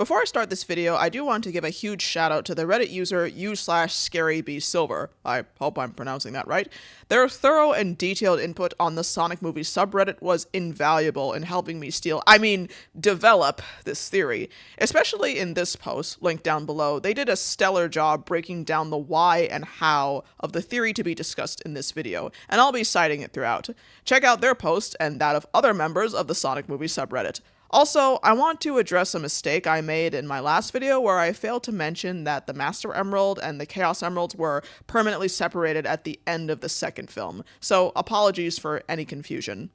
Before I start this video, I do want to give a huge shout out to the Reddit user u/ScaryBSilver. I hope I'm pronouncing that right. Their thorough and detailed input on the Sonic movie subreddit was invaluable in helping me develop this theory. Especially in this post, linked down below, they did a stellar job breaking down the why and how of the theory to be discussed in this video, and I'll be citing it throughout. Check out their post and that of other members of the Sonic movie subreddit. Also, I want to address a mistake I made in my last video where I failed to mention that the Master Emerald and the Chaos Emeralds were permanently separated at the end of the second film, so apologies for any confusion.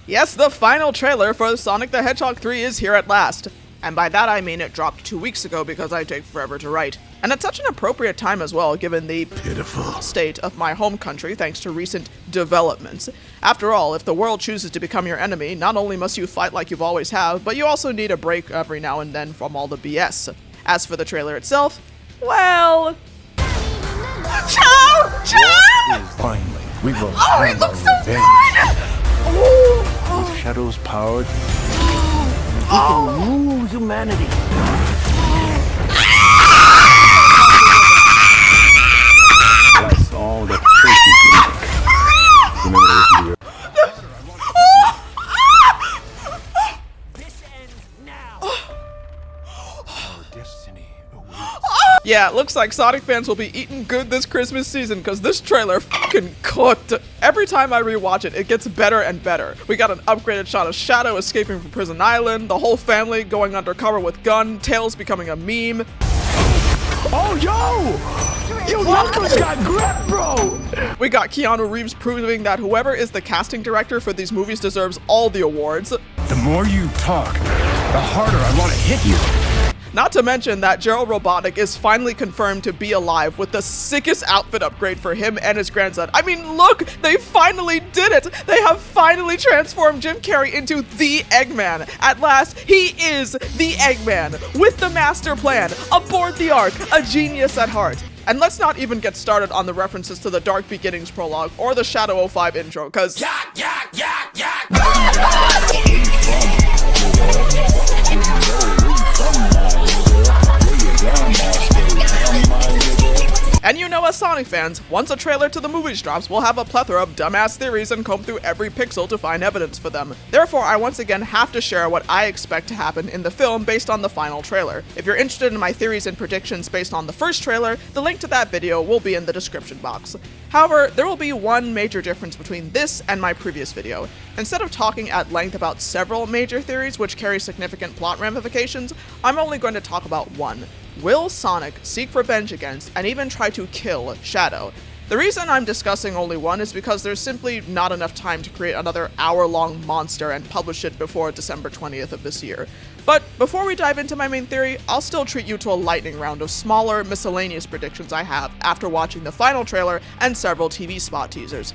Yes, the final trailer for Sonic the Hedgehog 3 is here at last. And by that I mean it dropped 2 weeks ago because I take forever to write. And at such an appropriate time as well, given the pitiful state of my home country thanks to recent developments. After all, if the world chooses to become your enemy, not only must you fight like you've always have, but you also need a break every now and then from all the BS. As for the trailer itself, well... Chow! Finally, we will he looks so good! With Shadow's power, we can rule humanity. That's all the crazy people. Remember to listen to your... This ends now. Our destiny awaits. Yeah, it looks like Sonic fans will be eating good this Christmas season because this trailer fucking cooked. Every time I rewatch it, it gets better and better. We got an upgraded shot of Shadow escaping from Prison Island, the whole family going undercover with Gun, Tails becoming a meme. Oh, yo! Yo, Knuckles got grip, bro! We got Keanu Reeves proving that whoever is the casting director for these movies deserves all the awards. The more you talk, the harder I want to hit you. Not to mention that Gerald Robotnik is finally confirmed to be alive with the sickest outfit upgrade for him and his grandson. I mean, look, they finally did it. They have finally transformed Jim Carrey into the Eggman. At last, he is the Eggman with the master plan, aboard the Ark, a genius at heart. And let's not even get started on the references to the Dark Beginnings prologue or the Shadow 05 intro, cause and you know, as Sonic fans, once a trailer to the movies drops, we'll have a plethora of dumbass theories and comb through every pixel to find evidence for them. Therefore, I once again have to share what I expect to happen in the film based on the final trailer. If you're interested in my theories and predictions based on the first trailer, the link to that video will be in the description box. However, there will be one major difference between this and my previous video. Instead of talking at length about several major theories which carry significant plot ramifications, I'm only going to talk about one. Will Sonic seek revenge against and even try to kill Shadow? The reason I'm discussing only one is because there's simply not enough time to create another hour-long monster and publish it before December 20th of this year. But before we dive into my main theory, I'll still treat you to a lightning round of smaller, miscellaneous predictions I have after watching the final trailer and several TV spot teasers.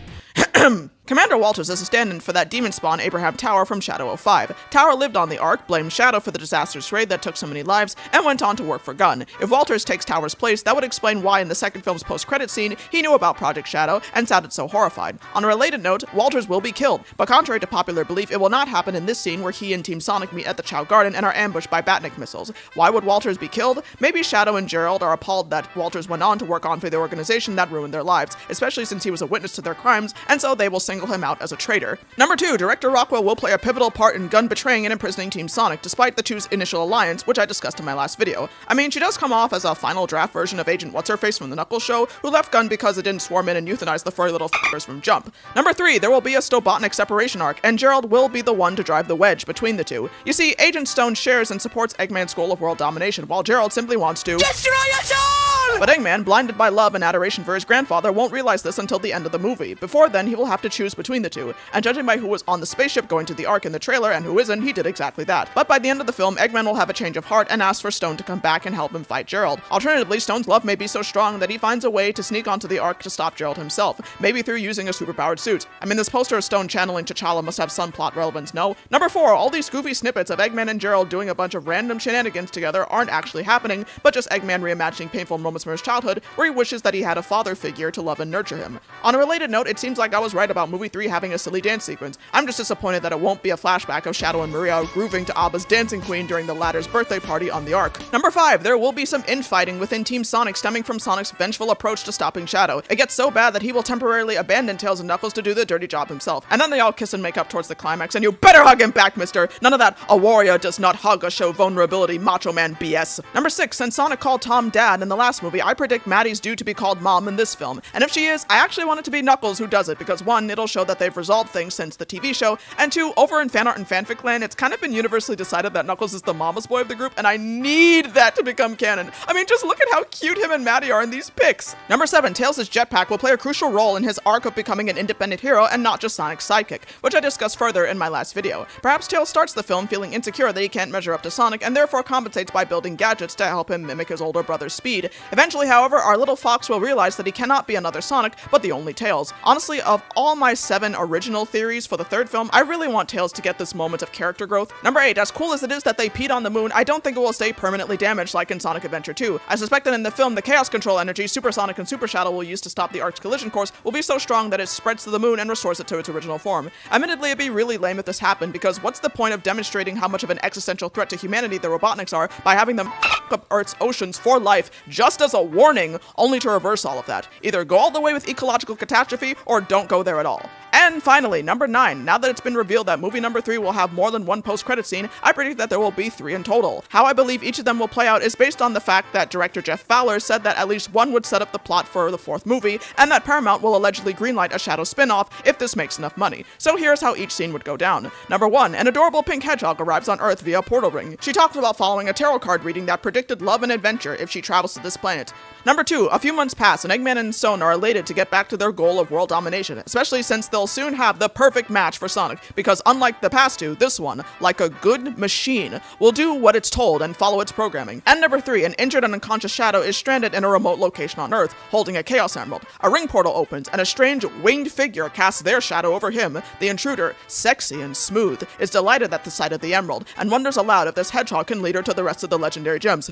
Commander Walters is a stand-in for that demon spawn Abraham Tower from Shadow 05. Tower lived on the Ark, blamed Shadow for the disastrous raid that took so many lives, and went on to work for Gun. If Walters takes Tower's place, that would explain why in the second film's post-credit scene, he knew about Project Shadow and sounded so horrified. On a related note, Walters will be killed, but contrary to popular belief, it will not happen in this scene where he and Team Sonic meet at the Chow Garden and are ambushed by Batnik missiles. Why would Walters be killed? Maybe Shadow and Gerald are appalled that Walters went on to work on for the organization that ruined their lives, especially since he was a witness to their crimes, and so they will single him out as a traitor. Number 2, Director Rockwell will play a pivotal part in Gun betraying and imprisoning Team Sonic, despite the two's initial alliance, which I discussed in my last video. I mean, she does come off as a final draft version of Agent What's-Her-Face from the Knuckles show, who left Gun because it didn't swarm in and euthanize the furry little f***ers from Jump. Number 3, there will be a Stobotnik separation arc, and Gerald will be the one to drive the wedge between the two. You see, Agent Stone shares and supports Eggman's goal of world domination, while Gerald simply wants to destroy us all! But Eggman, blinded by love and adoration for his grandfather, won't realize this until the end of the movie. Before then, he will have to choose between the two, and judging by who was on the spaceship going to the Ark in the trailer and who isn't, he did exactly that. But by the end of the film, Eggman will have a change of heart and ask for Stone to come back and help him fight Gerald. Alternatively, Stone's love may be so strong that he finds a way to sneak onto the Ark to stop Gerald himself, maybe through using a superpowered suit. I mean, this poster of Stone channeling T'Challa must have some plot relevance, no? Number 4, all these goofy snippets of Eggman and Gerald doing a bunch of random shenanigans together aren't actually happening, but just Eggman reimagining painful moments moments from his childhood where he wishes that he had a father figure to love and nurture him. On a related note, it seems like I was right about movie 3 having a silly dance sequence. I'm just disappointed that it won't be a flashback of Shadow and Maria grooving to Abba's Dancing Queen during the latter's birthday party on the Ark. Number 5, there will be some infighting within Team Sonic stemming from Sonic's vengeful approach to stopping Shadow. It gets so bad that he will temporarily abandon Tails and Knuckles to do the dirty job himself. And then they all kiss and make up towards the climax, and you better hug him back, mister! None of that a warrior does not hug or show vulnerability Macho Man BS. Number 6, since Sonic called Tom Dad in the last movie, I predict Maddie's due to be called Mom in this film. And if she is, I actually want it to be Knuckles who does it, because 1, it'll show that they've resolved things since the TV show, and 2, over in fanart and fanfic land, it's kind of been universally decided that Knuckles is the mama's boy of the group, and I need that to become canon. I mean, just look at how cute him and Maddie are in these pics. Number 7, Tails' jetpack will play a crucial role in his arc of becoming an independent hero and not just Sonic's sidekick, which I discussed further in my last video. Perhaps Tails starts the film feeling insecure that he can't measure up to Sonic and therefore compensates by building gadgets to help him mimic his older brother's speed. Eventually, however, our little fox will realize that he cannot be another Sonic, but the only Tails. Honestly, of all my 7 original theories for the third film, I really want Tails to get this moment of character growth. Number 8, as cool as it is that they peed on the moon, I don't think it will stay permanently damaged like in Sonic Adventure 2. I suspect that in the film, the Chaos Control energy Super Sonic and Super Shadow will use to stop the Ark's collision course will be so strong that it spreads to the moon and restores it to its original form. Admittedly, it'd be really lame if this happened, because what's the point of demonstrating how much of an existential threat to humanity the Robotniks are by having them up Earth's oceans for life just as a warning, only to reverse all of that? Either go all the way with ecological catastrophe, or don't go there at all. And finally, number 9, now that it's been revealed that movie number 3 will have more than one post-credit scene, I predict that there will be 3 in total. How I believe each of them will play out is based on the fact that director Jeff Fowler said that at least one would set up the plot for the 4th movie, and that Paramount will allegedly greenlight a Shadow spin-off if this makes enough money. So here's how each scene would go down. Number 1, an adorable pink hedgehog arrives on Earth via a portal ring. She talks about following a tarot card reading that predicted love and adventure if she travels to this planet. Number 2, a few months pass and Eggman and Son are elated to get back to their goal of world domination, especially since they'll soon have the perfect match for Sonic, because unlike the past 2, this one, like a good machine, will do what it's told and follow its programming. And number 3, an injured and unconscious Shadow is stranded in a remote location on Earth, holding a Chaos Emerald. A ring portal opens, and a strange winged figure casts their shadow over him. The intruder, sexy and smooth, is delighted at the sight of the emerald, and wonders aloud if this hedgehog can lead her to the rest of the legendary gems.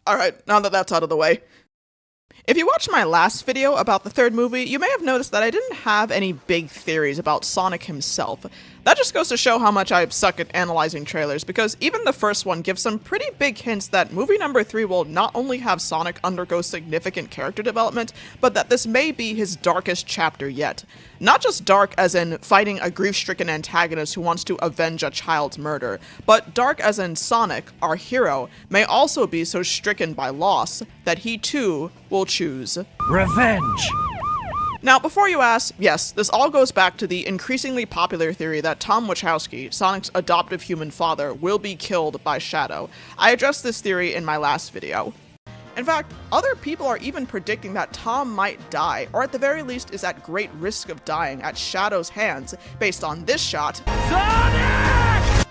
Alright, now that that's out of the way. If you watched my last video about the third movie, you may have noticed that I didn't have any big theories about Sonic himself. That just goes to show how much I suck at analyzing trailers, because even the first one gives some pretty big hints that movie number 3 will not only have Sonic undergo significant character development, but that this may be his darkest chapter yet. Not just dark as in fighting a grief-stricken antagonist who wants to avenge a child's murder, but dark as in Sonic, our hero, may also be so stricken by loss that he too will choose Revenge! Now, before you ask, yes, this all goes back to the increasingly popular theory that Tom Wachowski, Sonic's adoptive human father, will be killed by Shadow. I addressed this theory in my last video. In fact, other people are even predicting that Tom might die, or at the very least is at great risk of dying at Shadow's hands, based on this shot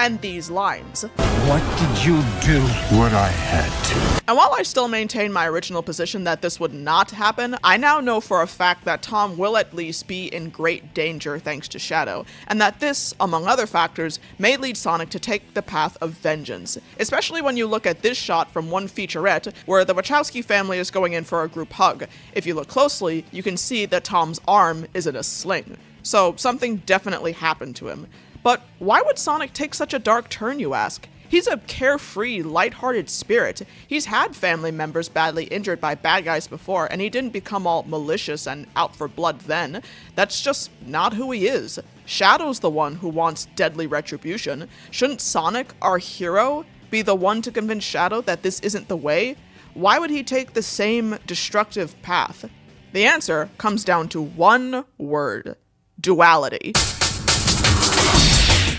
and these lines. What did you do? What I had to. And while I still maintain my original position that this would not happen, I now know for a fact that Tom will at least be in great danger thanks to Shadow, and that this, among other factors, may lead Sonic to take the path of vengeance, especially when you look at this shot from one featurette where the Wachowski family is going in for a group hug. If you look closely, you can see that Tom's arm is in a sling, so something definitely happened to him. But why would Sonic take such a dark turn, you ask? He's a carefree, lighthearted spirit. He's had family members badly injured by bad guys before, and he didn't become all malicious and out for blood then. That's just not who he is. Shadow's the one who wants deadly retribution. Shouldn't Sonic, our hero, be the one to convince Shadow that this isn't the way? Why would he take the same destructive path? The answer comes down to one word: duality.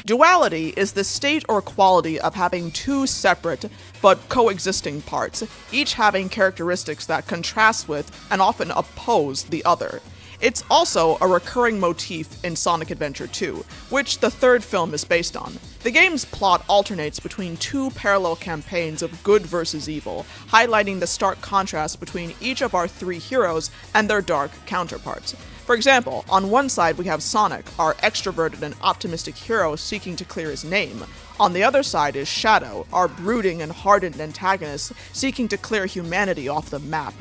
Duality is the state or quality of having two separate but coexisting parts, each having characteristics that contrast with and often oppose the other. It's also a recurring motif in Sonic Adventure 2, which the third film is based on. The game's plot alternates between two parallel campaigns of good versus evil, highlighting the stark contrast between each of our three heroes and their dark counterparts. For example, on one side we have Sonic, our extroverted and optimistic hero seeking to clear his name. On the other side is Shadow, our brooding and hardened antagonist seeking to clear humanity off the map.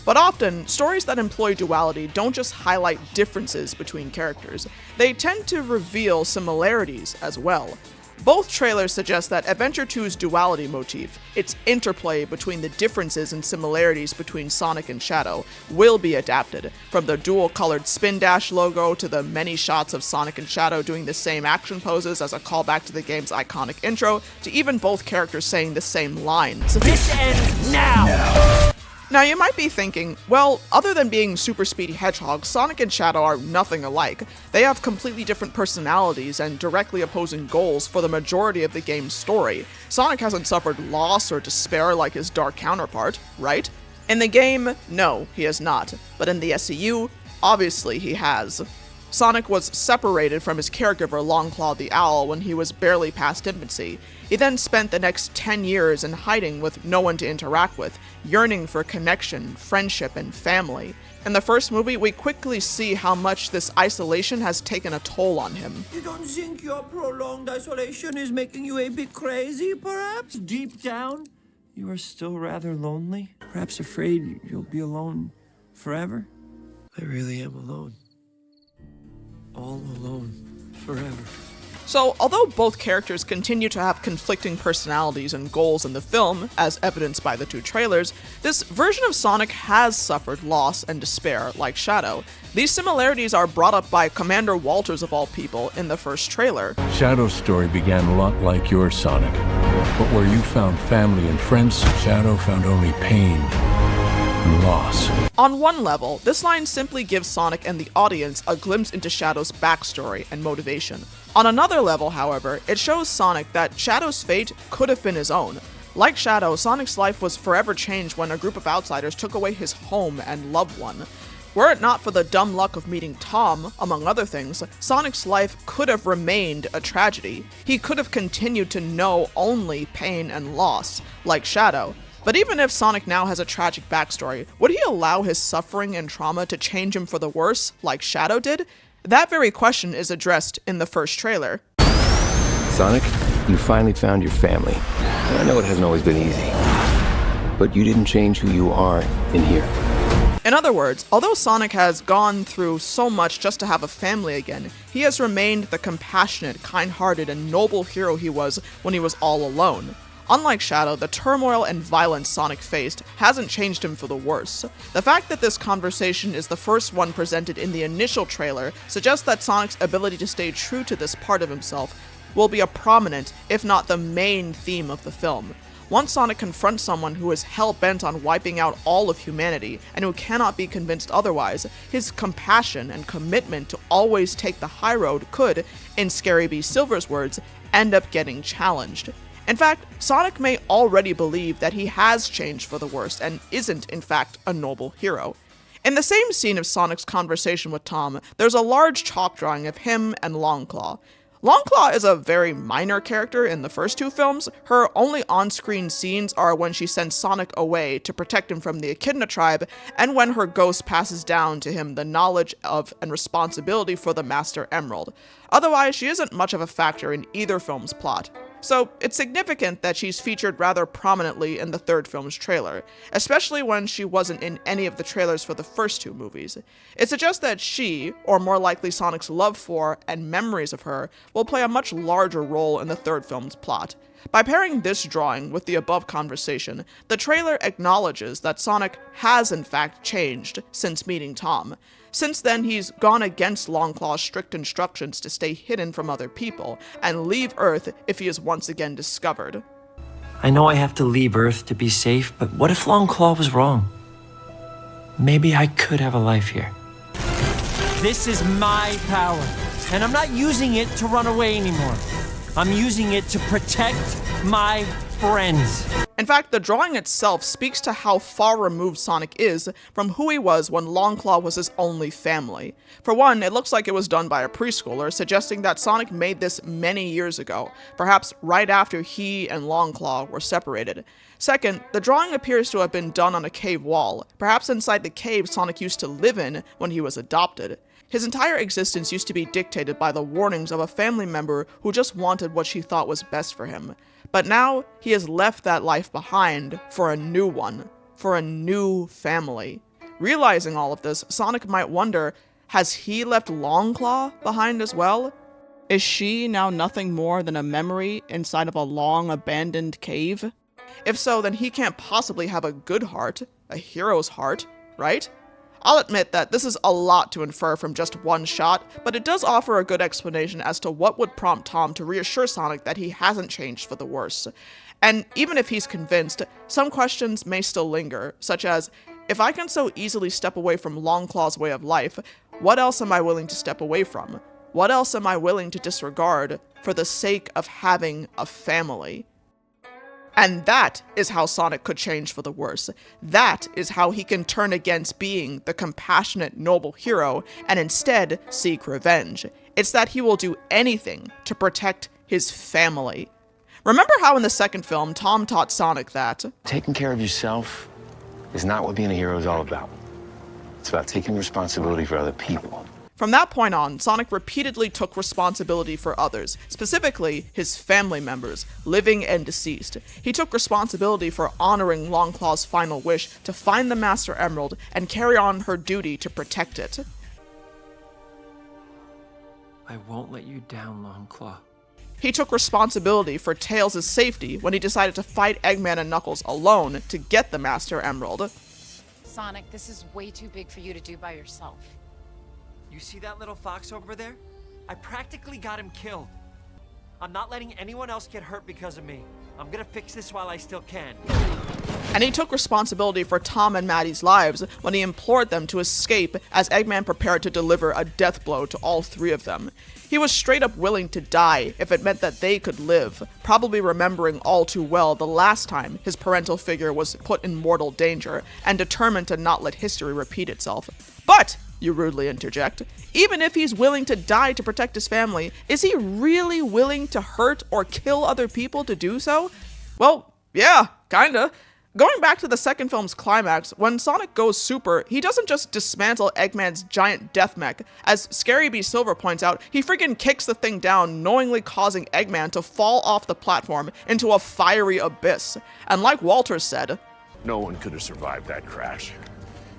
But often, stories that employ duality don't just highlight differences between characters, they tend to reveal similarities as well. Both trailers suggest that Adventure 2's duality motif, its interplay between the differences and similarities between Sonic and Shadow, will be adapted, from the dual-colored Spin Dash logo to the many shots of Sonic and Shadow doing the same action poses as a callback to the game's iconic intro, to even both characters saying the same lines. This ends now! Now you might be thinking, well, other than being super speedy hedgehogs, Sonic and Shadow are nothing alike. They have completely different personalities and directly opposing goals for the majority of the game's story. Sonic hasn't suffered loss or despair like his dark counterpart, right? In the game, no, he has not. But in the SCU, obviously he has. Sonic was separated from his caregiver Longclaw the Owl when he was barely past infancy. He then spent the next 10 years in hiding with no one to interact with, yearning for connection, friendship, and family. In the first movie, we quickly see how much this isolation has taken a toll on him. You don't think your prolonged isolation is making you a bit crazy, perhaps? Deep down, you are still rather lonely? Perhaps afraid you'll be alone forever? I really am alone. All alone, forever. So, although both characters continue to have conflicting personalities and goals in the film, as evidenced by the two trailers, this version of Sonic has suffered loss and despair, like Shadow. These similarities are brought up by Commander Walters of all people in the first trailer. Shadow's story began a lot like yours, Sonic. But where you found family and friends, Shadow found only pain and loss. On one level, this line simply gives Sonic and the audience a glimpse into Shadow's backstory and motivation. On another level, however, it shows Sonic that Shadow's fate could have been his own. Like Shadow, Sonic's life was forever changed when a group of outsiders took away his home and loved one. Were it not for the dumb luck of meeting Tom, among other things, Sonic's life could have remained a tragedy. He could have continued to know only pain and loss, like Shadow. But even if Sonic now has a tragic backstory, would he allow his suffering and trauma to change him for the worse, like Shadow did? That very question is addressed in the first trailer. Sonic, you finally found your family. I know it hasn't always been easy, but you didn't change who you are in here. In other words, although Sonic has gone through so much just to have a family again, he has remained the compassionate, kind-hearted, and noble hero he was when he was all alone. Unlike Shadow, the turmoil and violence Sonic faced hasn't changed him for the worse. The fact that this conversation is the first one presented in the initial trailer suggests that Sonic's ability to stay true to this part of himself will be a prominent, if not the main theme of the film. Once Sonic confronts someone who is hell-bent on wiping out all of humanity and who cannot be convinced otherwise, his compassion and commitment to always take the high road could, in Scary B. Silver's words, end up getting challenged. In fact, Sonic may already believe that he has changed for the worse and isn't, in fact, a noble hero. In the same scene of Sonic's conversation with Tom, there's a large chalk drawing of him and Longclaw. Longclaw is a very minor character in the first two films. Her only on-screen scenes are when she sends Sonic away to protect him from the Echidna tribe, and when her ghost passes down to him the knowledge of and responsibility for the Master Emerald. Otherwise, she isn't much of a factor in either film's plot. So it's significant that she's featured rather prominently in the third film's trailer, especially when she wasn't in any of the trailers for the first two movies. It suggests that she, or more likely Sonic's love for and memories of her, will play a much larger role in the third film's plot. By pairing this drawing with the above conversation, the trailer acknowledges that Sonic has in fact changed since meeting Tom. Since then, he's gone against Longclaw's strict instructions to stay hidden from other people and leave Earth if he is once again discovered. I know I have to leave Earth to be safe, but what if Longclaw was wrong? Maybe I could have a life here. This is my power, and I'm not using it to run away anymore. I'm using it to protect my friends. In fact, the drawing itself speaks to how far removed Sonic is from who he was when Longclaw was his only family. For one, it looks like it was done by a preschooler, suggesting that Sonic made this many years ago, perhaps right after he and Longclaw were separated. Second, the drawing appears to have been done on a cave wall, perhaps inside the cave Sonic used to live in when he was adopted. His entire existence used to be dictated by the warnings of a family member who just wanted what she thought was best for him. But now, he has left that life behind for a new one, for a new family. Realizing all of this, Sonic might wonder, has he left Longclaw behind as well? Is she now nothing more than a memory inside of a long abandoned cave? If so, then he can't possibly have a good heart, a hero's heart, right? I'll admit that this is a lot to infer from just one shot, but it does offer a good explanation as to what would prompt Tom to reassure Sonic that he hasn't changed for the worse. And even if he's convinced, some questions may still linger, such as, if I can so easily step away from Longclaw's way of life, what else am I willing to step away from? What else am I willing to disregard for the sake of having a family? And that is how Sonic could change for the worse. That is how he can turn against being the compassionate, noble hero and instead seek revenge. It's that he will do anything to protect his family. Remember how in the second film, Tom taught Sonic that Taking care of yourself is not what being a hero is all about. It's about taking responsibility for other people. From that point on, Sonic repeatedly took responsibility for others, specifically his family members, living and deceased. He took responsibility for honoring Longclaw's final wish to find the Master Emerald and carry on her duty to protect it. I won't let you down, Longclaw. He took responsibility for Tails' safety when he decided to fight Eggman and Knuckles alone to get the Master Emerald. Sonic, this is way too big for you to do by yourself. You see that little fox over there? I practically got him killed. I'm not letting anyone else get hurt because of me. I'm gonna fix this while I still can. And he took responsibility for Tom and Maddie's lives when he implored them to escape as Eggman prepared to deliver a death blow to all three of them. He was straight up willing to die if it meant that they could live, probably remembering all too well the last time his parental figure was put in mortal danger, and determined to not let history repeat itself. But, you rudely interject, even if he's willing to die to protect his family, is he really willing to hurt or kill other people to do so? Well, yeah, kinda. Going back to the second film's climax, when Sonic goes super, he doesn't just dismantle Eggman's giant death mech. As Scary B. Silver points out, he freaking kicks the thing down, knowingly causing Eggman to fall off the platform into a fiery abyss. And like Walter said, no one could have survived that crash.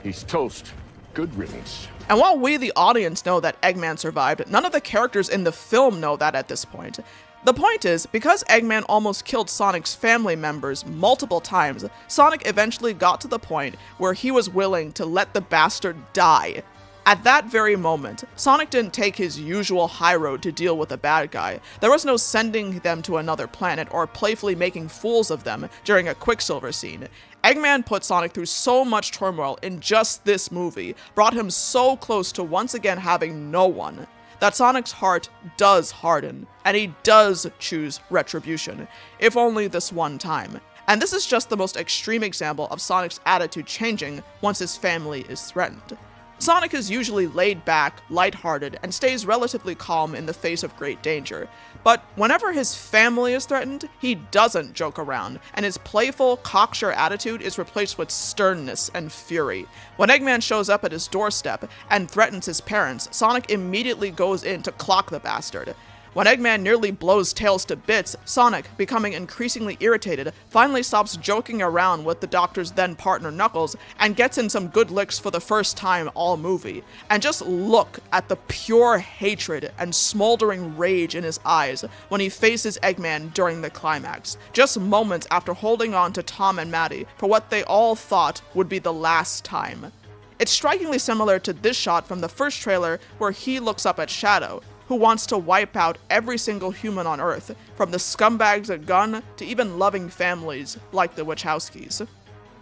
He's toast. Good riddance. And while we, the audience, know that Eggman survived, none of the characters in the film know that at this point. The point is, because Eggman almost killed Sonic's family members multiple times, Sonic eventually got to the point where he was willing to let the bastard die. At that very moment, Sonic didn't take his usual high road to deal with a bad guy. There was no sending them to another planet or playfully making fools of them during a Quicksilver scene. Eggman put Sonic through so much turmoil in just this movie, brought him so close to once again having no one, that Sonic's heart does harden, and he does choose retribution, if only this one time. And this is just the most extreme example of Sonic's attitude changing once his family is threatened. Sonic is usually laid back, lighthearted, and stays relatively calm in the face of great danger. But whenever his family is threatened, he doesn't joke around, and his playful, cocksure attitude is replaced with sternness and fury. When Eggman shows up at his doorstep and threatens his parents, Sonic immediately goes in to clock the bastard. When Eggman nearly blows Tails to bits, Sonic, becoming increasingly irritated, finally stops joking around with the Doctor's then-partner Knuckles and gets in some good licks for the first time all movie. And just look at the pure hatred and smoldering rage in his eyes when he faces Eggman during the climax, just moments after holding on to Tom and Maddie for what they all thought would be the last time. It's strikingly similar to this shot from the first trailer where he looks up at Shadow, who wants to wipe out every single human on Earth, from the scumbags at Gun to even loving families like the Wachowskis.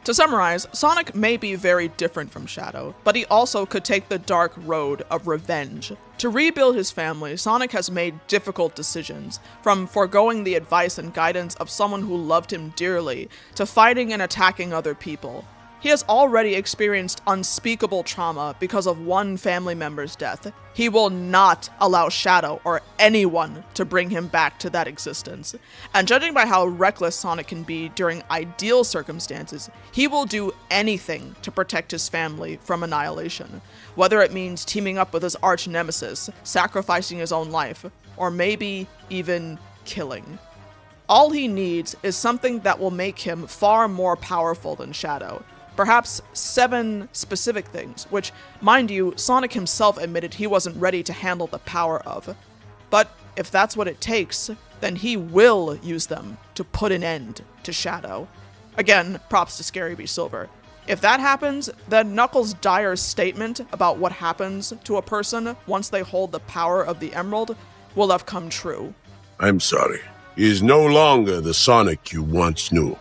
To summarize, Sonic may be very different from Shadow, but he also could take the dark road of revenge. To rebuild his family, Sonic has made difficult decisions, from foregoing the advice and guidance of someone who loved him dearly, to fighting and attacking other people. He has already experienced unspeakable trauma because of one family member's death. He will not allow Shadow or anyone to bring him back to that existence. And judging by how reckless Sonic can be during ideal circumstances, he will do anything to protect his family from annihilation. Whether it means teaming up with his arch nemesis, sacrificing his own life, or maybe even killing. All he needs is something that will make him far more powerful than Shadow. Perhaps 7 specific things, which, mind you, Sonic himself admitted he wasn't ready to handle the power of. But if that's what it takes, then he will use them to put an end to Shadow. Again, props to Scary B. Silver. If that happens, then Knuckles' dire statement about what happens to a person once they hold the power of the Emerald will have come true. I'm sorry. He is no longer the Sonic you once knew.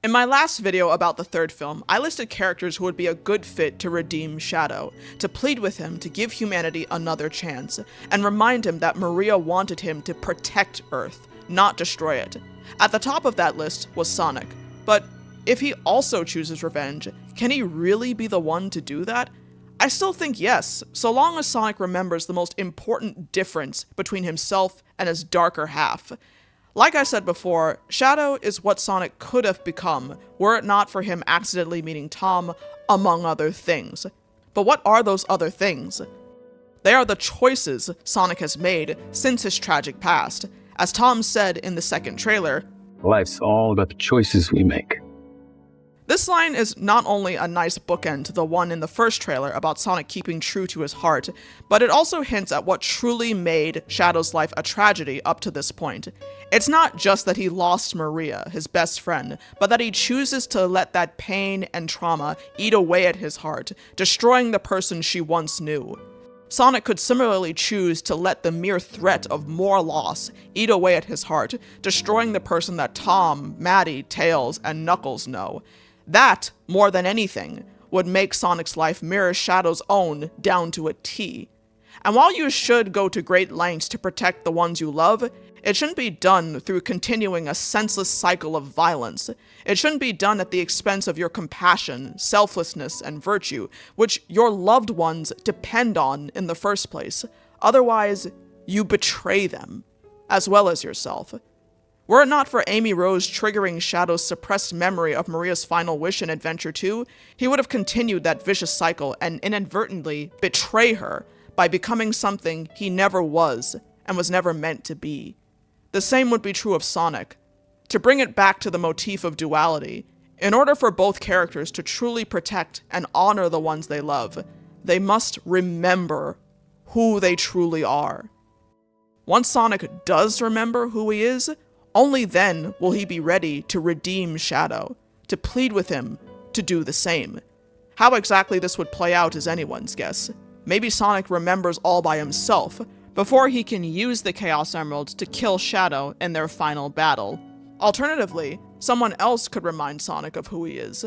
In my last video about the third film, I listed characters who would be a good fit to redeem Shadow, to plead with him to give humanity another chance, and remind him that Maria wanted him to protect Earth, not destroy it. At the top of that list was Sonic, but if he also chooses revenge, can he really be the one to do that? I still think yes, so long as Sonic remembers the most important difference between himself and his darker half. Like I said before, Shadow is what Sonic could have become were it not for him accidentally meeting Tom, among other things. But what are those other things? They are the choices Sonic has made since his tragic past. As Tom said in the second trailer, Life's all about the choices we make. This line is not only a nice bookend to the one in the first trailer about Sonic keeping true to his heart, but it also hints at what truly made Shadow's life a tragedy up to this point. It's not just that he lost Maria, his best friend, but that he chooses to let that pain and trauma eat away at his heart, destroying the person she once knew. Sonic could similarly choose to let the mere threat of more loss eat away at his heart, destroying the person that Tom, Maddie, Tails, and Knuckles know. That, more than anything, would make Sonic's life mirror Shadow's own down to a T. And while you should go to great lengths to protect the ones you love, it shouldn't be done through continuing a senseless cycle of violence. It shouldn't be done at the expense of your compassion, selflessness, and virtue, which your loved ones depend on in the first place. Otherwise, you betray them, as well as yourself. Were it not for Amy Rose triggering Shadow's suppressed memory of Maria's final wish in Adventure 2, he would have continued that vicious cycle and inadvertently betray her by becoming something he never was and was never meant to be. The same would be true of Sonic. To bring it back to the motif of duality, in order for both characters to truly protect and honor the ones they love, they must remember who they truly are. Once Sonic does remember who he is, only then will he be ready to redeem Shadow, to plead with him to do the same. How exactly this would play out is anyone's guess. Maybe Sonic remembers all by himself, before he can use the Chaos Emeralds to kill Shadow in their final battle. Alternatively, someone else could remind Sonic of who he is.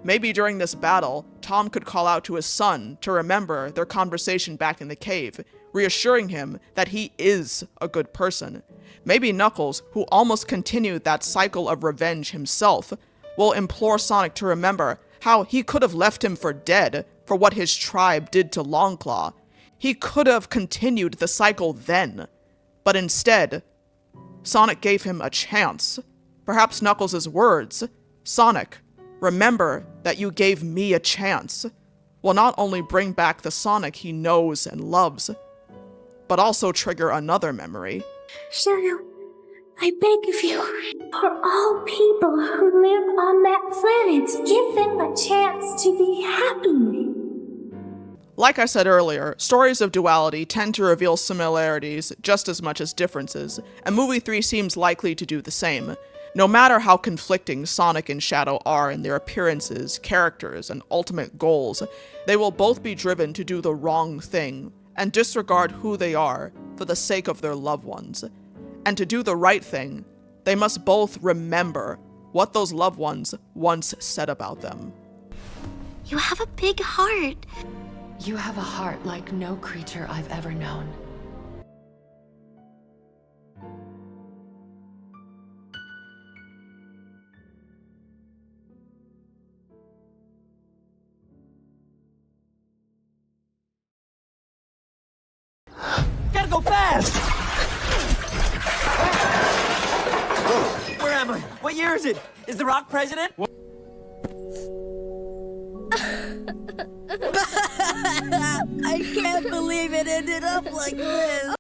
Maybe during this battle, Tom could call out to his son to remember their conversation back in the cave, reassuring him that he is a good person. Maybe Knuckles, who almost continued that cycle of revenge himself, will implore Sonic to remember how he could have left him for dead for what his tribe did to Longclaw. He could have continued the cycle then, but instead, Sonic gave him a chance. Perhaps Knuckles' words, "Sonic, remember that you gave me a chance," will not only bring back the Sonic he knows and loves, but also trigger another memory. Shadow, I beg of you, for all people who live on that planet, give them a chance to be happy. Like I said earlier, stories of duality tend to reveal similarities just as much as differences, and Movie 3 seems likely to do the same. No matter how conflicting Sonic and Shadow are in their appearances, characters, and ultimate goals, they will both be driven to do the wrong thing, and disregard who they are for the sake of their loved ones. And to do the right thing, They must both remember what those loved ones once said about them. You have a big heart. You have a heart like no creature I've ever known. Gotta go fast! Where am I? What year is it? Is The Rock president? I can't believe it ended up like this.